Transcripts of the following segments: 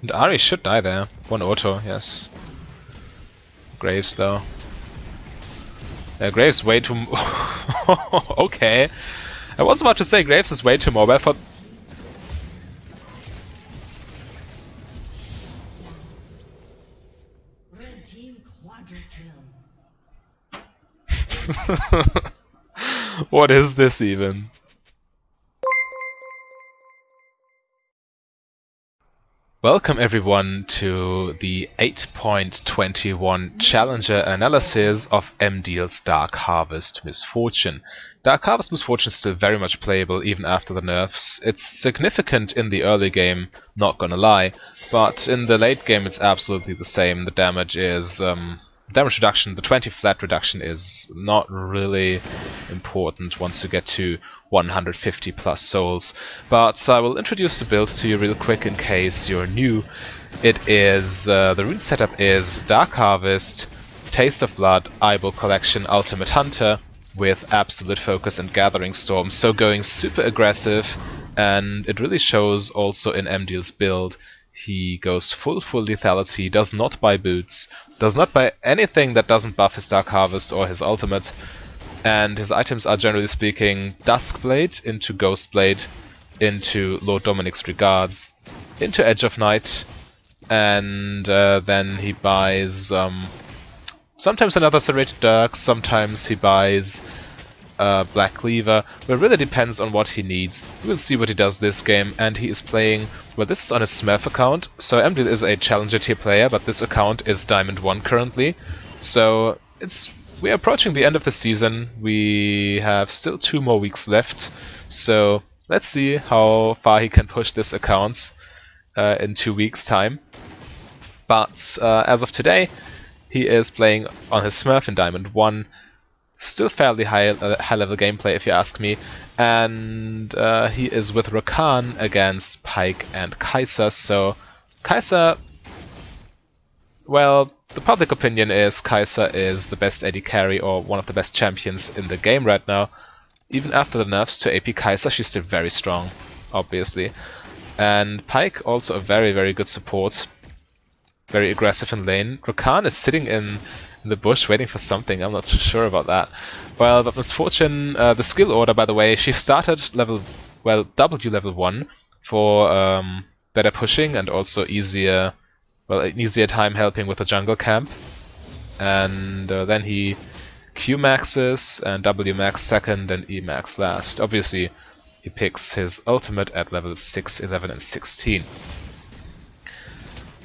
And Ari should die there. One auto, yes. Graves though. Graves way too... Okay. I was about to say Graves is way too mobile for... Red team quadra kill. What is this even? Welcome everyone to the 8.21 Challenger analysis of Emdiel's Dark Harvest Misfortune. Dark Harvest Misfortune is still very much playable even after the nerfs. It's significant in the early game, not gonna lie, but in the late game it's absolutely the same. The damage is... damage reduction, the 20 flat reduction is not really important once you get to 150 plus souls. But I will introduce the build to you real quick in case you're new. It is, the rune setup is Dark Harvest, Taste of Blood, Eyeball Collection, Ultimate Hunter with Absolute Focus and Gathering Storm. So going super aggressive, and it really shows also in Emdiel's build. He goes full lethality, does not buy boots, does not buy anything that doesn't buff his Dark Harvest or his ultimate, and his items are generally speaking Duskblade into Ghostblade, into Lord Dominic's Regards, into Edge of Night, and then he buys sometimes another Serrated Dirk, sometimes he buys Black Cleaver, but it really depends on what he needs. We'll see what he does this game, and he is playing, well, this is on his smurf account, so Emdiel is a Challenger tier player, but this account is Diamond 1 currently, so we're approaching the end of the season. We have still 2 more weeks left, so let's see how far he can push this account in 2 weeks' time. But as of today, he is playing on his smurf in Diamond 1. Still fairly high level gameplay if you ask me, and he is with Rakan against Pyke and Kai'Sa. So Kai'Sa, well, the public opinion is Kai'Sa is the best AD carry or one of the best champions in the game right now. Even after the nerfs to AP Kai'Sa, she's still very strong, obviously. And Pyke also a very good support, very aggressive in lane. Rakan is sitting in the bush waiting for something, I'm not too sure about that. Well, but Misfortune, the skill order, by the way, she started W level 1 for better pushing and also easier time helping with the jungle camp. And then he Q maxes and W max second and E max last. Obviously, he picks his ultimate at level 6, 11 and 16.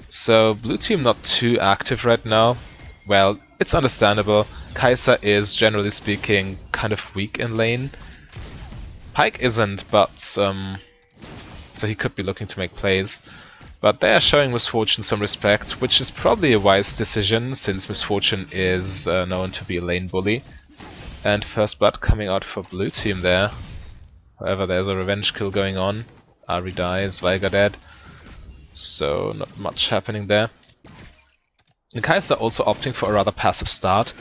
So, blue team not too active right now. Well, it's understandable. Kai'Sa is, generally speaking, kind of weak in lane. Pyke isn't, but so he could be looking to make plays. But they are showing Misfortune some respect, which is probably a wise decision, since Misfortune is known to be a lane bully. And first blood coming out for blue team there. However, there's a revenge kill going on. Ari dies, Veigar dead. So not much happening there. And Kai'Sa also opting for a rather passive start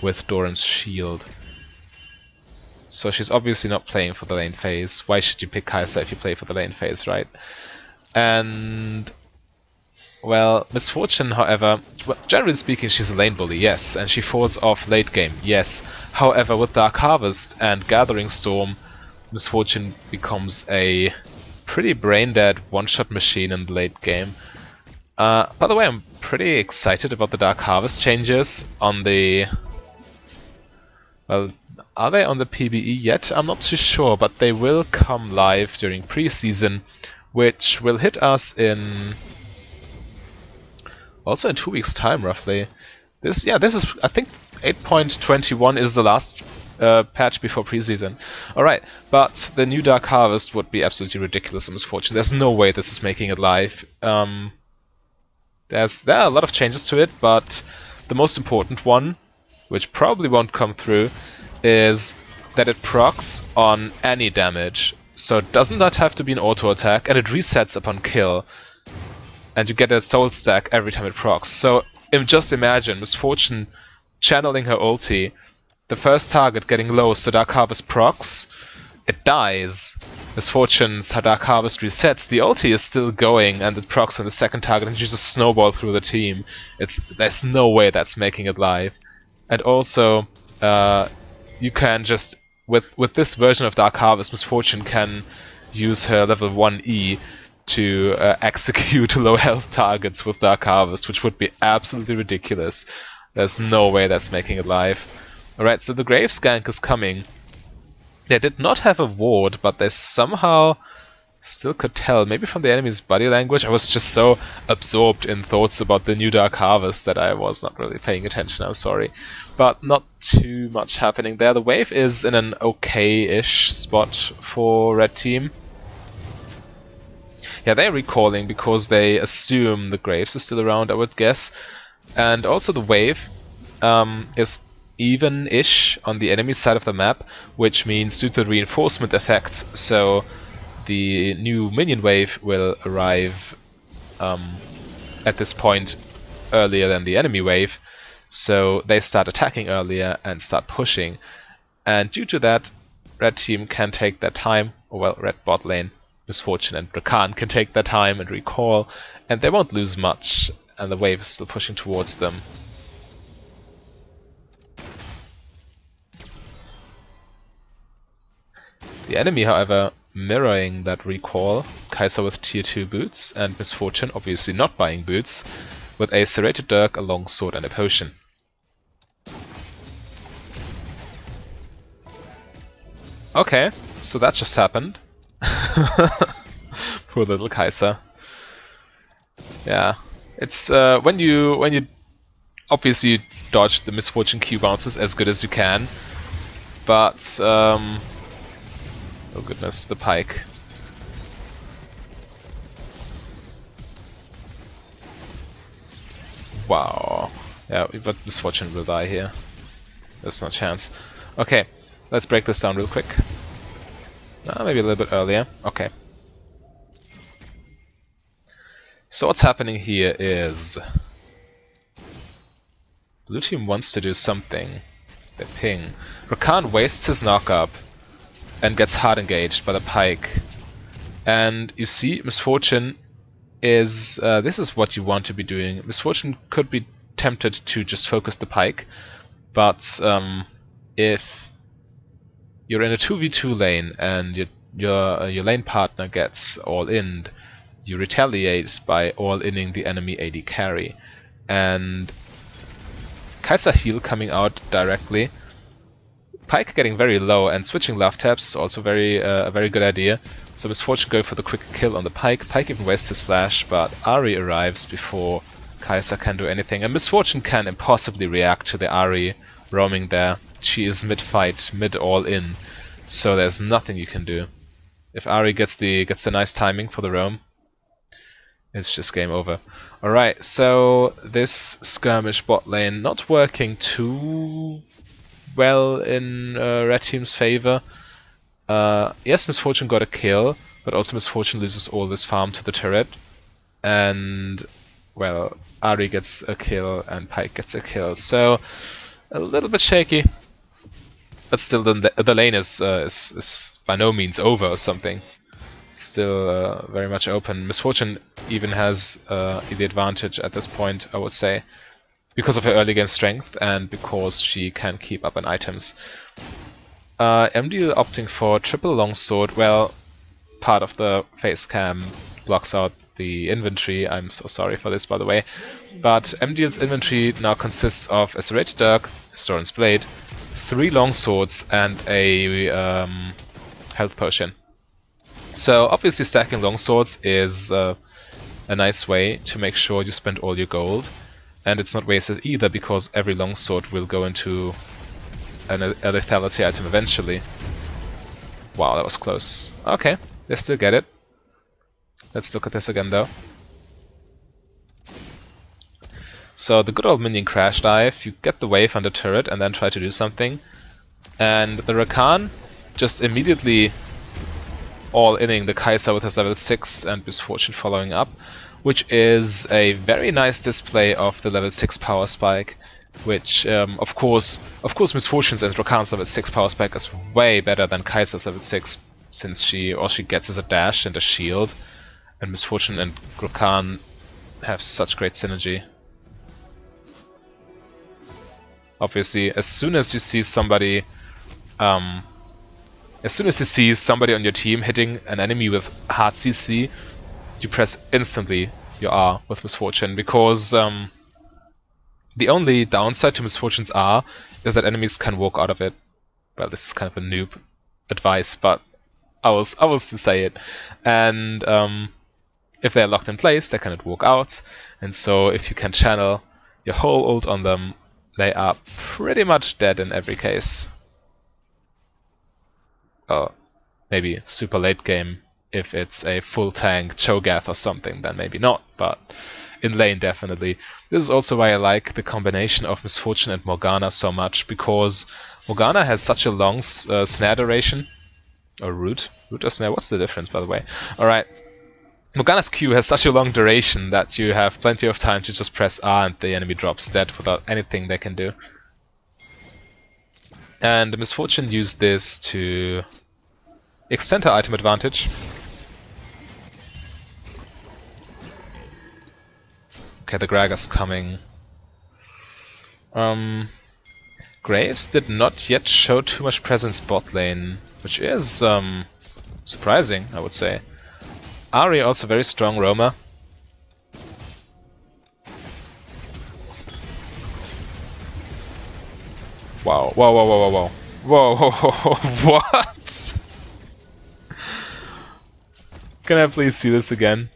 with Doran's shield. So she's obviously not playing for the lane phase. Why should you pick Kai'Sa if you play for the lane phase, right? And well, Misfortune, however, generally speaking, she's a lane bully, yes, and she falls off late game, yes. However, with Dark Harvest and Gathering Storm, Misfortune becomes a pretty brain-dead one-shot machine in the late game. By the way, I'm pretty excited about the Dark Harvest changes on the... Well, are they on the PBE yet? I'm not too sure, but they will come live during preseason, which will hit us in... also in 2 weeks' time, roughly. This is, I think, 8.21 is the last patch before preseason. Alright, but the new Dark Harvest would be absolutely ridiculous in Misfortune. There's no way this is making it live. There are a lot of changes to it, but the most important one, which probably won't come through, is that it procs on any damage. So it does not have to be an auto attack, and it resets upon kill. And you get a soul stack every time it procs. So just imagine Misfortune channeling her ulti, the first target getting low, so Dark Harvest procs, it dies. Misfortune's Dark Harvest resets. The ulti is still going, and it procs on the second target and just snowball through the team. There's no way that's making it live. And also, you can just with this version of Dark Harvest, Misfortune can use her level 1 E to execute low health targets with Dark Harvest, which would be absolutely ridiculous. There's no way that's making it live. Alright, so the Graves gank is coming. They did not have a ward, but they somehow still could tell. Maybe from the enemy's body language. I was just so absorbed in thoughts about the new Dark Harvest that I was not really paying attention, I'm sorry. But not too much happening there. The wave is in an okay-ish spot for red team. Yeah, they're recalling because they assume the Graves is still around, I would guess. And also the wave is even-ish on the enemy side of the map, which means due to the reinforcement effect, so the new minion wave will arrive at this point earlier than the enemy wave, so they start attacking earlier and start pushing, and due to that, red team can take their time, or well, red bot lane, Misfortune and Rakan can take their time and recall, and they won't lose much, and the wave is still pushing towards them. The enemy, however, mirroring that recall, Kai'Sa with tier 2 boots, and Misfortune obviously not buying boots, with a serrated dirk, a longsword and a potion. Okay, so that just happened. Poor little Kai'Sa. Yeah, it's when you obviously dodge the Misfortune Q bounces as good as you can, but oh goodness, the pike. Wow. Yeah, but Misfortune will die here. There's no chance. Okay, let's break this down real quick. Maybe a little bit earlier. Okay. So what's happening here is blue team wants to do something. They ping. Rakan wastes his knock-up and gets hard engaged by the pike. And you see, Misfortune is... this is what you want to be doing. Misfortune could be tempted to just focus the pike, but if you're in a 2v2 lane and your lane partner gets all-inned, you retaliate by all-inning the enemy AD carry. And Kai'Sa heal coming out directly. Pike getting very low and switching love taps is also a very good idea. So Misfortune going for the quick kill on the Pike. Pike even wastes his flash, but Ahri arrives before Kai'Sa can do anything. And Misfortune can impossibly react to the Ahri roaming there. She is mid-fight, mid-all-in, so there's nothing you can do. If Ahri gets the nice timing for the roam, it's just game over. Alright, so this skirmish bot lane not working too well in red team's favor. Yes, Misfortune got a kill, but also Misfortune loses all this farm to the turret. And, well, Ahri gets a kill and Pike gets a kill. So, a little bit shaky. But still, the lane is by no means over or something. Still very much open. Misfortune even has the advantage at this point, I would say, because of her early game strength and because she can keep up on items. Emdiel opting for triple longsword. Well, part of the face cam blocks out the inventory. I'm so sorry for this, by the way. But Emdiel's inventory now consists of a serrated dirk, Storan's blade, 3 longswords, and a health potion. So obviously stacking longswords is a nice way to make sure you spend all your gold. And it's not wasted either, because every longsword will go into a lethality item eventually. Wow, that was close. Okay, they still get it. Let's look at this again though. So the good old minion crash dive, you get the wave on the turret and then try to do something. And the Rakan just immediately all-inning the Kai'Sa with his level 6 and Misfortune following up, which is a very nice display of the level 6 power spike. which of course Misfortune's and Rakan's level 6 power spec is way better than Kaiser's level 6, since all she gets is a dash and a shield, and Misfortune and Rakan have such great synergy. Obviously, as soon as you see somebody on your team hitting an enemy with hard CC, you press instantly your R with Misfortune, because the only downside to Misfortune's R is that enemies can walk out of it. Well, this is kind of a noob advice, but I will still say it. And if they're locked in place, they cannot walk out, and so if you can channel your whole ult on them, they are pretty much dead in every case. Oh, maybe super late game. If it's a full tank Cho'Gath or something, then maybe not, but in lane definitely. This is also why I like the combination of Misfortune and Morgana so much, because Morgana has such a long snare duration. Or root or snare, what's the difference, by the way? Alright. Morgana's Q has such a long duration that you have plenty of time to just press R and the enemy drops dead without anything they can do. And Misfortune used this to extend her item advantage. Okay, the Gragas coming. Graves did not yet show too much presence bot lane, which is surprising, I would say. Ahri also very strong roamer. Wow, whoa, whoa, whoa, whoa, whoa. Whoa, what? Can I please see this again?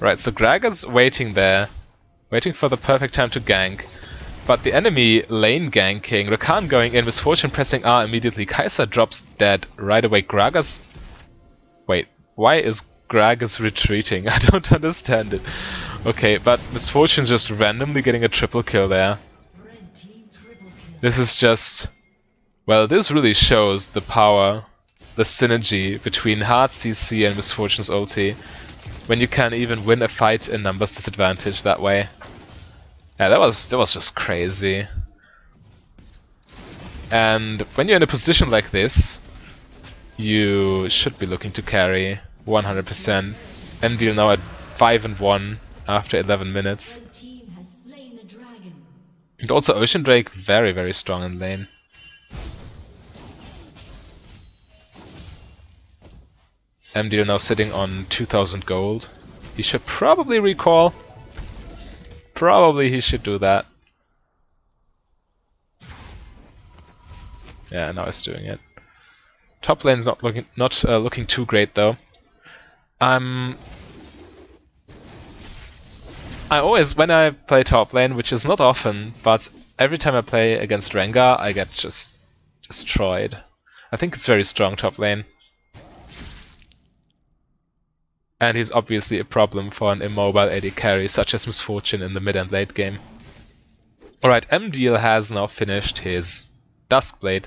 Right, so Gragas waiting there, waiting for the perfect time to gank. But the enemy lane ganking, Rakan going in, Misfortune pressing R immediately, Kaiser drops dead right away. Gragas... Wait, why is Gragas retreating? I don't understand it. Okay, but Misfortune's just randomly getting a triple kill there. This is just... Well, this really shows the power, the synergy between hard CC and Misfortune's ulti, when you can even win a fight in numbers disadvantage that way. Yeah, that was just crazy. And when you're in a position like this, you should be looking to carry 100%. Emdiel now at 5-1 after 11 minutes. And also Ocean Drake very, very strong in lane. Emdiel now sitting on 2000 gold. He should probably recall. Probably he should do that. Yeah, now he's doing it. Top lane's not looking too great though. I always, when I play top lane, which is not often, but every time I play against Rengar, I get just destroyed. I think it's very strong top lane. And he's obviously a problem for an immobile AD carry such as Misfortune in the mid and late game. Alright, Emdiel has now finished his Duskblade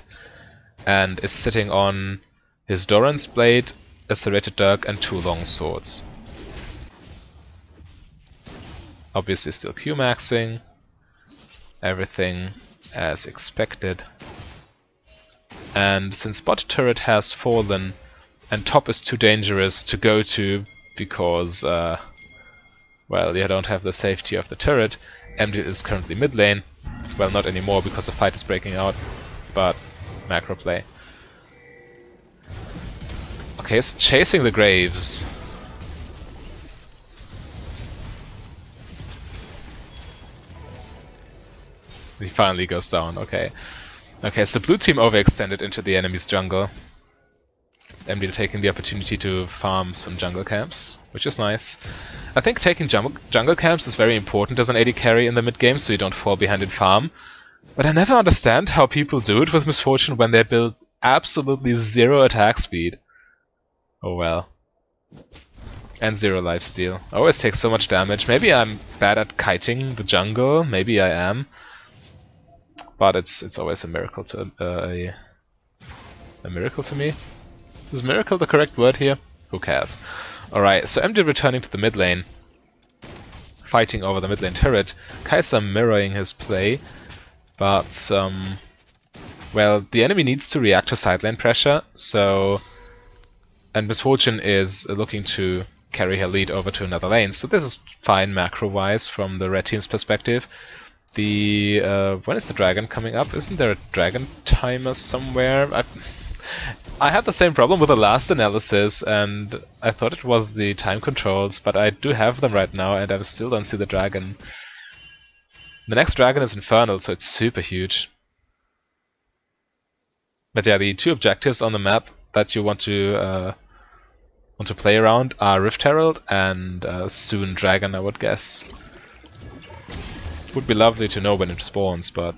and is sitting on his Doran's Blade, a Serrated Dirk and 2 long swords. Obviously still Q-maxing, everything as expected. And since bot turret has fallen and top is too dangerous to go to because, well, you don't have the safety of the turret, Emdiel is currently mid lane. Well, not anymore because the fight is breaking out, but macro play. Okay, so chasing the Graves. He finally goes down, okay. Okay, so blue team overextended into the enemy's jungle. Emdiel taking the opportunity to farm some jungle camps, which is nice. I think taking jungle camps is very important as an AD carry in the mid game, so you don't fall behind in farm. But I never understand how people do it with Misfortune when they build absolutely 0 attack speed. Oh well. And 0 lifesteal. I always take so much damage. Maybe I'm bad at kiting the jungle, maybe I am. But it's always a miracle to a miracle to me. Is miracle the correct word here? Who cares? Alright, so Emdiel returning to the mid lane. fighting over the mid lane turret. Kai'Sa mirroring his play, but well, the enemy needs to react to side lane pressure, so... And Misfortune is looking to carry her lead over to another lane, so this is fine macro-wise from the red team's perspective. When is the dragon coming up? Isn't there a dragon timer somewhere? I had the same problem with the last analysis, and I thought it was the time controls, but I do have them right now, and I still don't see the dragon. The next dragon is Infernal, so it's super huge. But yeah, the two objectives on the map that you want to play around are Rift Herald and soon Dragon, I would guess. It would be lovely to know when it spawns, but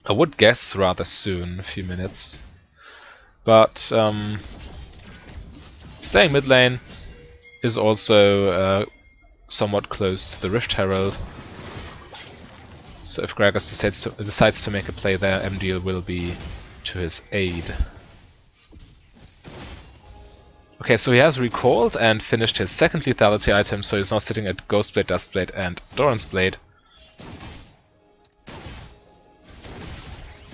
I would guess rather soon, a few minutes. But staying mid lane is also somewhat close to the Rift Herald. So if Gragas decides to make a play there, Emdiel will be to his aid. Okay, so he has recalled and finished his second lethality item, so he's now sitting at Ghostblade, Dustblade and Doran's Blade.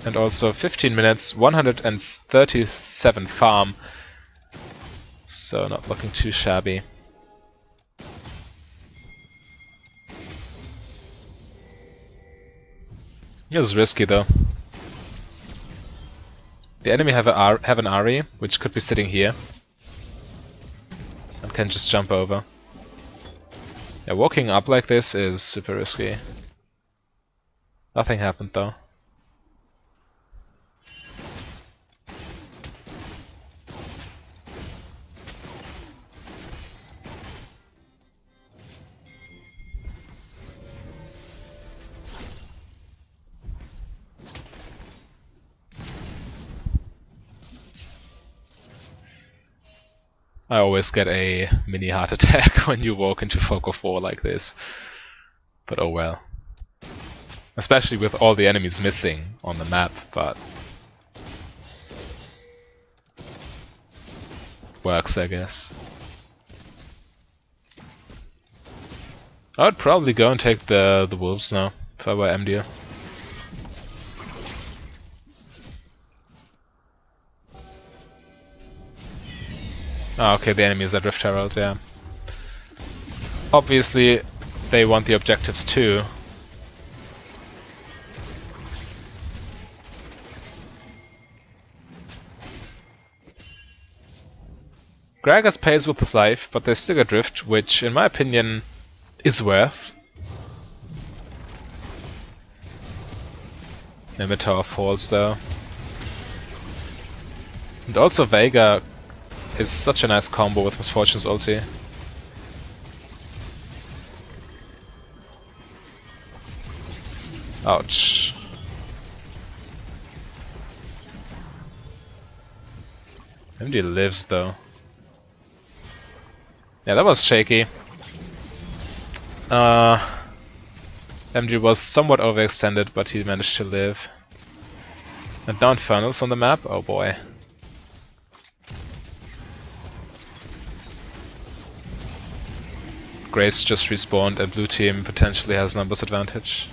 And also 15 minutes, 137 farm. So not looking too shabby. It was risky though. The enemy have an Ahri, which could be sitting here. And can just jump over. Yeah, walking up like this is super risky. Nothing happened though. I always get a mini heart attack when you walk into Fog of War like this. But oh well. Especially with all the enemies missing on the map, but... works, I guess. I would probably go and take the wolves now, if I were Emdiel. Oh, okay, the enemy is at Rift Herald, yeah. Obviously, they want the objectives too. Gragas pays with his life, but they still get Rift, which, in my opinion, is worth. Limit Tower falls though. And also Veigar is such a nice combo with Misfortune's ulti. Ouch. Emdiel lives though. Yeah, that was shaky. Emdiel was somewhat overextended, but he managed to live. And now Infernals on the map? Oh boy. Graves just respawned and blue team potentially has numbers advantage.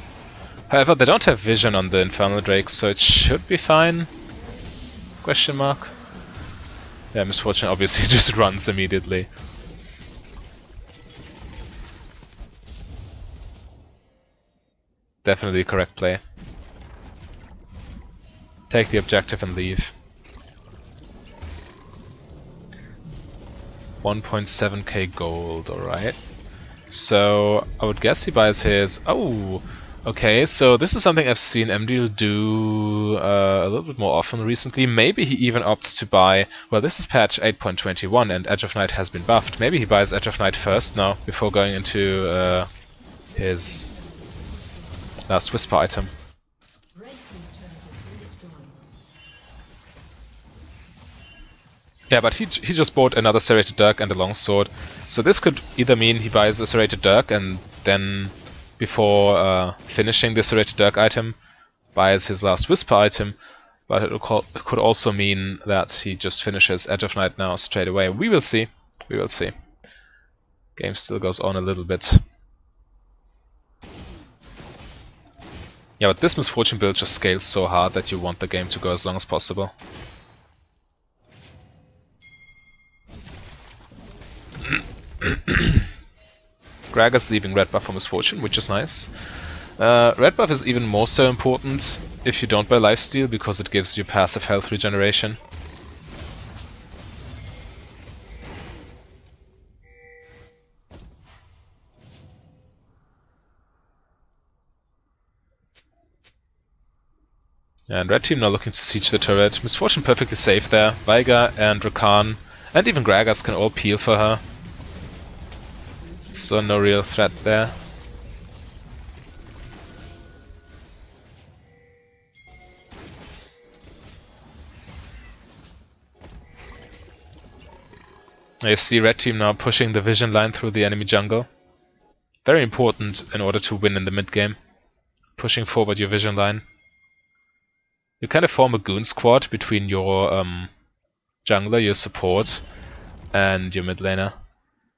However, they don't have vision on the Infernal Drakes, so it should be fine? Question mark. Yeah, Misfortune obviously just runs immediately. Definitely correct play. Take the objective and leave. 1.7k gold, alright. So, I would guess he buys his... Oh! Okay, so this is something I've seen Emdiel do a little bit more often recently. Maybe he even opts to buy... Well, this is patch 8.21 and Edge of Night has been buffed. Maybe he buys Edge of Night first now, before going into his last Whisper item. Yeah, but he just bought another Serrated Dirk and a Longsword. So this could either mean he buys a Serrated Dirk and then, before finishing the Serrated Dirk item, buys his last Whisper item, but it could also mean that he just finishes Edge of Night now straight away. We will see. We will see. Game still goes on a little bit. Yeah, but this Misfortune build just scales so hard that you want the game to go as long as possible. Gragas leaving red buff for Misfortune, which is nice. Red buff is even more so important if you don't buy lifesteal, because it gives you passive health regeneration. And red team now looking to siege the turret. Misfortune perfectly safe there. Veigar and Rakan and even Gragas can all peel for her. So no real threat there. You see red team now pushing the vision line through the enemy jungle. Very important in order to win in the mid game. Pushing forward your vision line. You kind of form a goon squad between your jungler, your support, and your mid laner.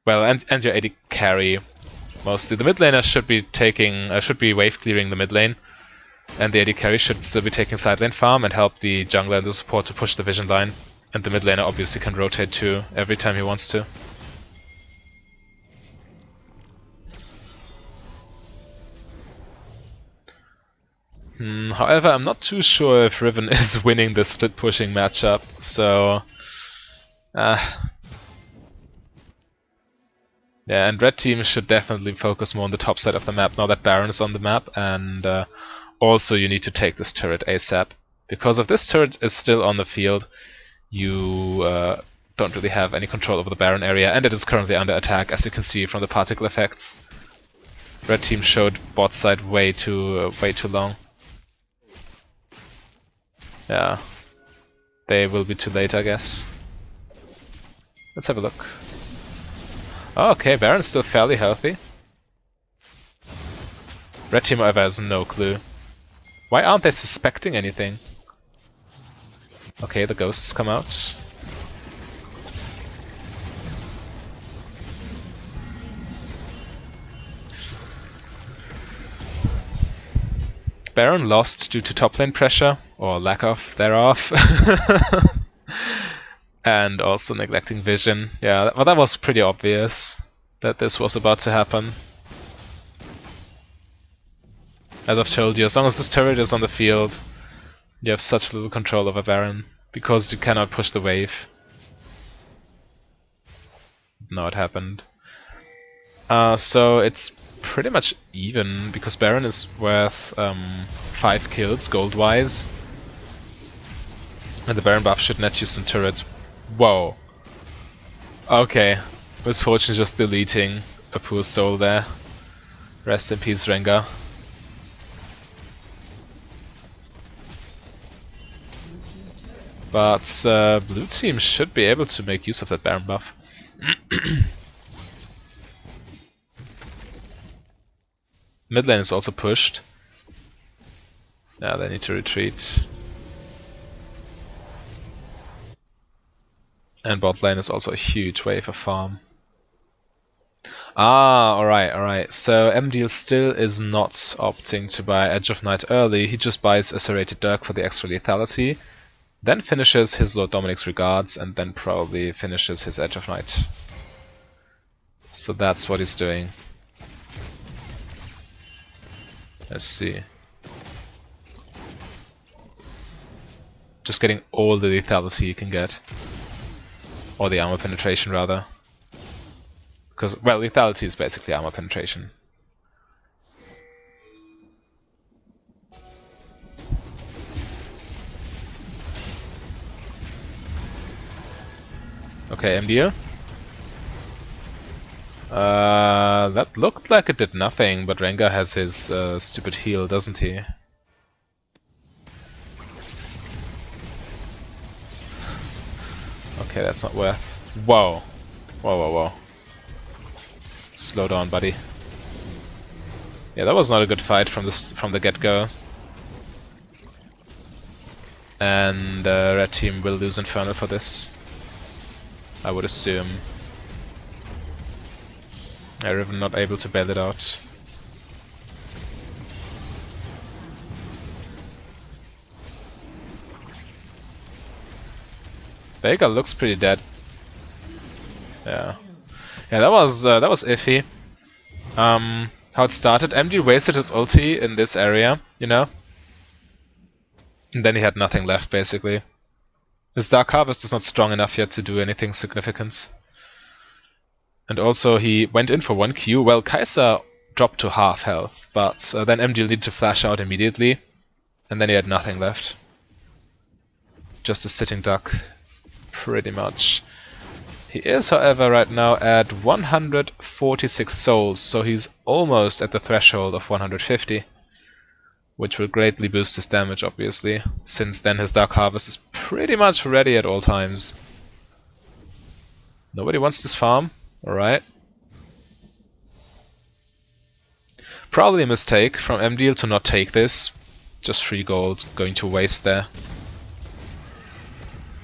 Well, and your AD carry mostly. The mid laner should be wave clearing the mid lane, and the AD carry should still be taking side lane farm and help the jungler and the support to push the vision line. And the mid laner obviously can rotate too every time he wants to. However, I'm not too sure if Riven is winning the split pushing matchup, so yeah, and red team should definitely focus more on the top side of the map now that Baron is on the map, and also you need to take this turret ASAP. Because if this turret is still on the field, you don't really have any control over the Baron area, and it is currently under attack, as you can see from the particle effects. Red team showed bot side way too long. Yeah, they will be too late, I guess. Let's have a look. Oh, okay, Baron's still fairly healthy. Red team, however, has no clue. Why aren't they suspecting anything? Okay, the ghosts come out. Baron lost due to top lane pressure, or lack of thereof. And also neglecting vision. Yeah, well, that was pretty obvious that this was about to happen. As I've told you, as long as this turret is on the field, you have such little control over Baron, because you cannot push the wave. No, it happened. So it's pretty much even, because Baron is worth 5 kills gold-wise. And the Baron buff should net you some turrets. Whoa. Okay. Misfortune just deleting a poor soul there. Rest in peace, Rengar. But blue team should be able to make use of that Baron buff. Mid lane is also pushed. Yeah, they need to retreat. And bot lane is also a huge wave of farm. Ah, alright. So Emdiel still is not opting to buy Edge of Night early. He just buys a Serrated Dirk for the extra lethality, then finishes his Lord Dominic's Regards, and then probably finishes his Edge of Night. So that's what he's doing. Let's see. Just getting all the lethality you can get. Or the armor penetration, rather. Because, well, lethality is basically armor penetration. Okay, Emdiel. That looked like it did nothing, but Rengar has his stupid heal, doesn't he? Okay, that's not worth. Whoa. Whoa. Slow down, buddy. Yeah, that was not a good fight from the get-go. And red team will lose Infernal for this, I would assume. Riven not able to bail it out. Veigar looks pretty dead. Yeah, that was iffy. How it started, Emdiel wasted his ulti in this area, you know? And then he had nothing left, basically. His Dark Harvest is not strong enough yet to do anything significant. And also he went in for 1Q. Well, Kai'Sa dropped to half health, but then Emdiel needed to flash out immediately. And then he had nothing left. Just a sitting duck, pretty much. He is, however, right now at 146 souls, so he's almost at the threshold of 150. Which will greatly boost his damage, obviously, since then his Dark Harvest is pretty much ready at all times. Nobody wants this farm? Alright. Probably a mistake from Emdiel to not take this. Just 3 gold going to waste there.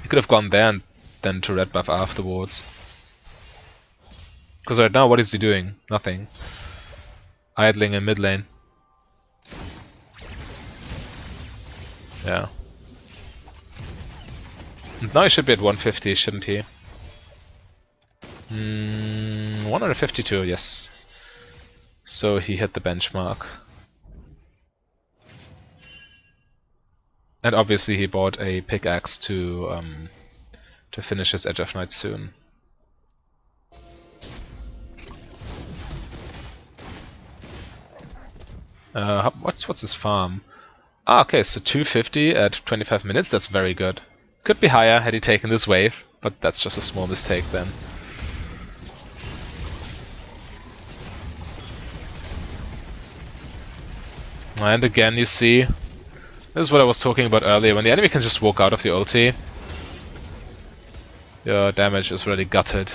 He could have gone there and then to red buff afterwards. Because right now, what is he doing? Nothing. Idling in mid lane. Yeah. And now he should be at 150, shouldn't he? 152, yes. So he hit the benchmark. And obviously he bought a pickaxe to finish his Edge of Night soon. What's his farm? Ah, okay, so 250 at 25 minutes, that's very good. Could be higher had he taken this wave, but that's just a small mistake then. And again, you see, this is what I was talking about earlier, when the enemy can just walk out of the ulti, your damage is really gutted.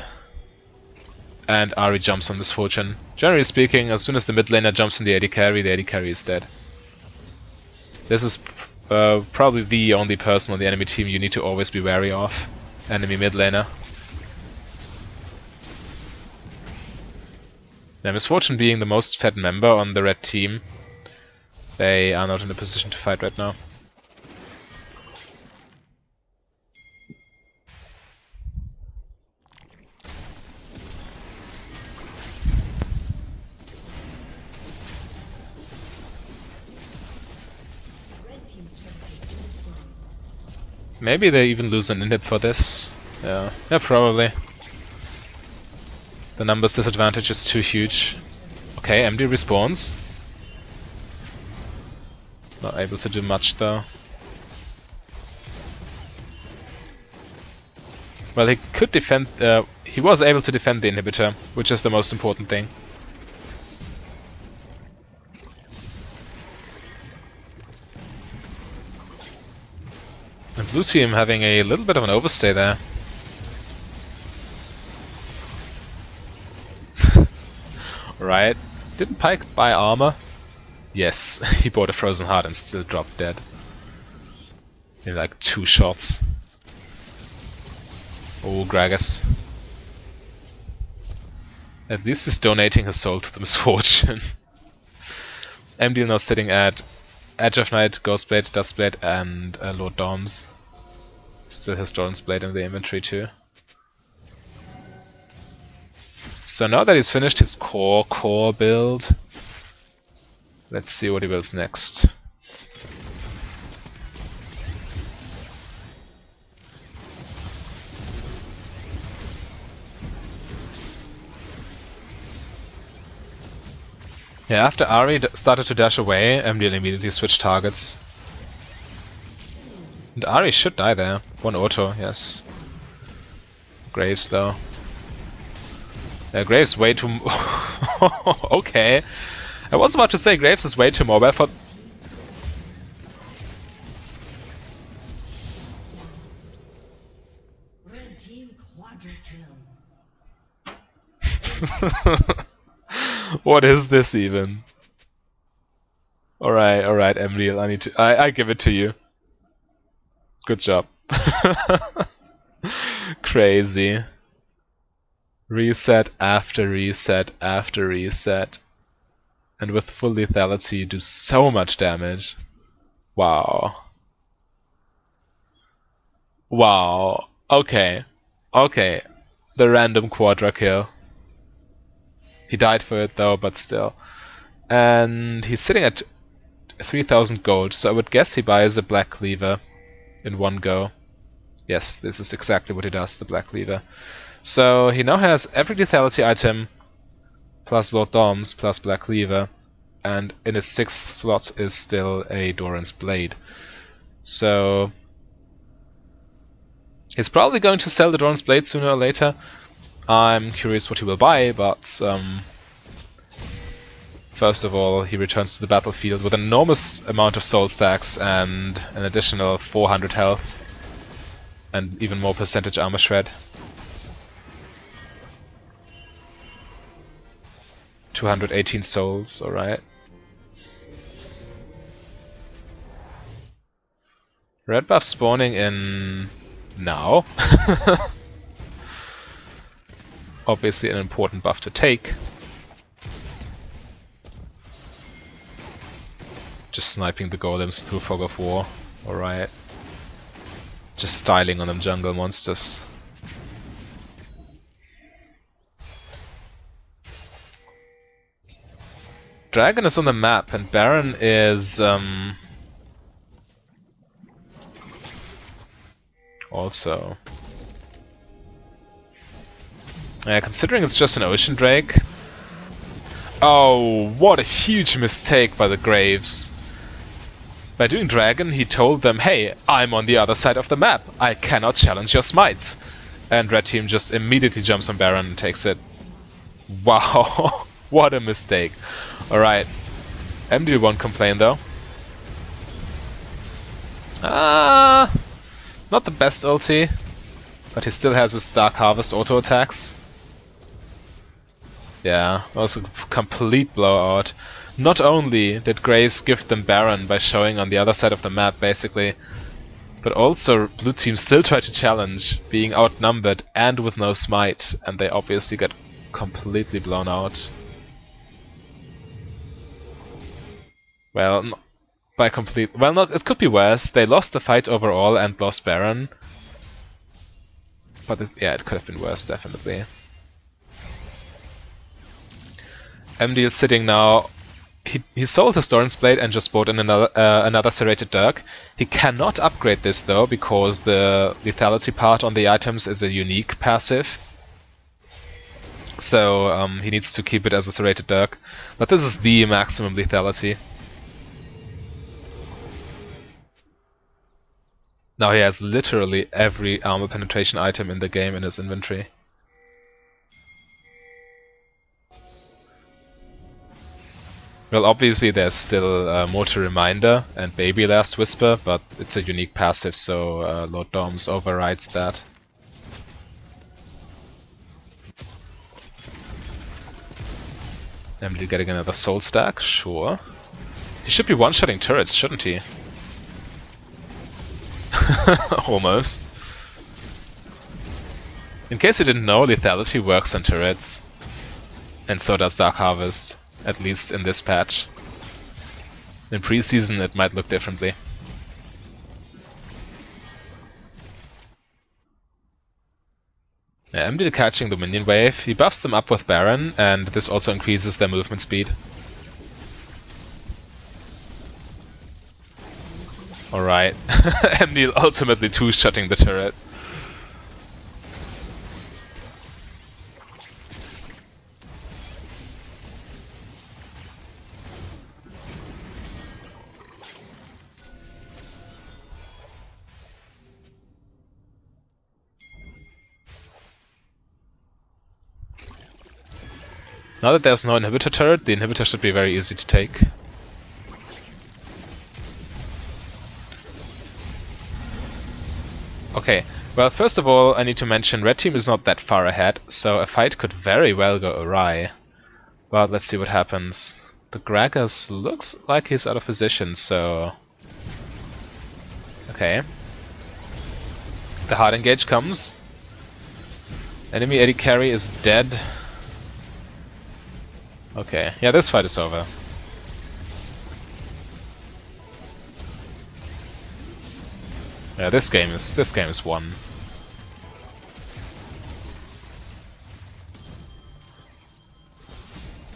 And Ahri jumps on Misfortune. Generally speaking, as soon as the mid laner jumps in the AD carry is dead. This is probably the only person on the enemy team you need to always be wary of. Enemy mid laner. Now, Misfortune being the most fed member on the red team, they are not in a position to fight right now. Maybe they even lose an inhib for this. Yeah, probably. The numbers disadvantage is too huge. Okay, Emdiel respawns. Not able to do much though. Well, he could defend. He was able to defend the inhibitor, which is the most important thing. And blue team having a little bit of an overstay there. Right. Didn't Pyke buy armor? Yes, he bought a frozen heart and still dropped dead. In like 2 shots. Oh, Gragas. At least he's donating his soul to the Misfortune. Emdiel now sitting at Edge of Night, Ghostblade, Dustblade, and Lord Doms. Still has Doran's Blade in the inventory too. So now that he's finished his core build, let's see what he builds next. Yeah, after Ahri started to dash away, Emdiel immediately switched targets. And Ahri should die there. 1 auto, yes. Graves though. Yeah, Graves way too... Okay. I was about to say Graves is way too mobile for... Red team quadra kill. What is this even? Alright, Emdiel, I need to... I give it to you. Good job. Crazy. Reset after reset after reset. And with full lethality you do so much damage. Wow. Wow. Okay. Okay. The random Quadra kill. He died for it though, but still. And he's sitting at 3000 gold, so I would guess he buys a Black Cleaver in one go. Yes, this is exactly what he does, the Black Cleaver. So he now has every lethality item, plus Lord Doms, plus Black Cleaver, and in his 6th slot is still a Doran's Blade. So he's probably going to sell the Doran's Blade sooner or later. I'm curious what he will buy, but first of all, he returns to the battlefield with an enormous amount of soul stacks and an additional 400 health and even more percentage armor shred. 218 souls, alright. Red buff spawning in now. Obviously an important buff to take. Just sniping the golems through Fog of War. Alright. Just styling on them jungle monsters. Dragon is on the map and Baron is also. Considering it's just an Ocean Drake. Oh, what a huge mistake by the Graves. By doing Dragon, he told them, hey, I'm on the other side of the map. I cannot challenge your smites. And Red Team just immediately jumps on Baron and takes it. Wow, what a mistake. Alright, Emdiel won't complain though. Not the best ulti, but he still has his Dark Harvest auto attacks. Yeah, also complete blowout. Not only did Graves gift them Baron by showing on the other side of the map, basically, but also Blue Team still tried to challenge, being outnumbered and with no smite, and they obviously got completely blown out. Well, by complete... Well, not, it could be worse. They lost the fight overall and lost Baron. But yeah, it could have been worse, definitely. Emdiel sitting now. He sold his Doran's Blade and just bought in another Serrated Dirk. He cannot upgrade this though, because the lethality part on the items is a unique passive. So he needs to keep it as a Serrated Dirk. But this is the maximum lethality. Now he has literally every armor penetration item in the game in his inventory. Well, obviously there's still Mortar Reminder and Baby Last Whisper, but it's a unique passive, so Lord Doms overrides that. Emdiel getting another soul stack, sure. He should be one-shotting turrets, shouldn't he? Almost. In case you didn't know, lethality works on turrets. And so does Dark Harvest. At least in this patch. In preseason it might look differently. Yeah, Emdiel catching the minion wave. He buffs them up with Baron, and this also increases their movement speed. Alright. Emdiel ultimately two-shotting the turret. Now that there's no inhibitor turret, the inhibitor should be very easy to take. Okay, well first of all I need to mention Red Team is not that far ahead, so a fight could very well go awry. But let's see what happens. The Gragas looks like he's out of position, so... Okay. The hard engage comes. Enemy AD carry is dead. Okay, yeah, this fight is over. Yeah, this game is won.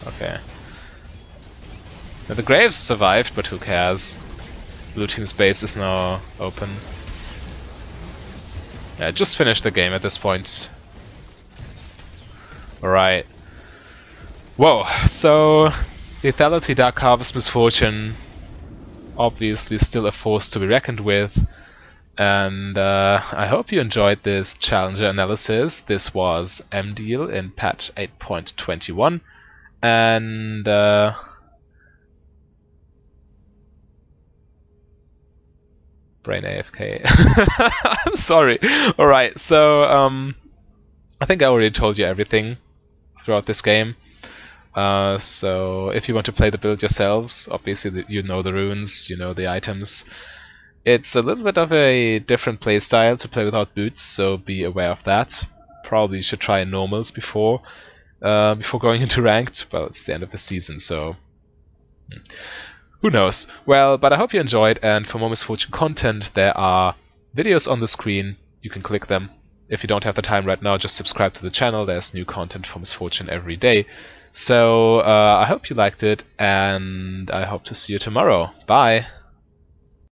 Okay. Now the Graves survived, but who cares? Blue team's base is now open. Yeah, just finished the game at this point. Alright. Whoa, so Lethality, Dark Harvest, Misfortune, obviously still a force to be reckoned with. And I hope you enjoyed this Challenger analysis. This was Emdiel in patch 8.21. And brain AFK. I'm sorry. Alright, so I think I already told you everything throughout this game. So if you want to play the build yourselves, obviously you know the runes, you know the items. It's a little bit of a different playstyle to play without boots, so be aware of that. Probably you should try normals before going into ranked. Well, it's the end of the season, so who knows? Well, but I hope you enjoyed, and for more Misfortune content, there are videos on the screen. You can click them. If you don't have the time right now, just subscribe to the channel. There's new content for Misfortune every day. So I hope you liked it, and I hope to see you tomorrow. Bye!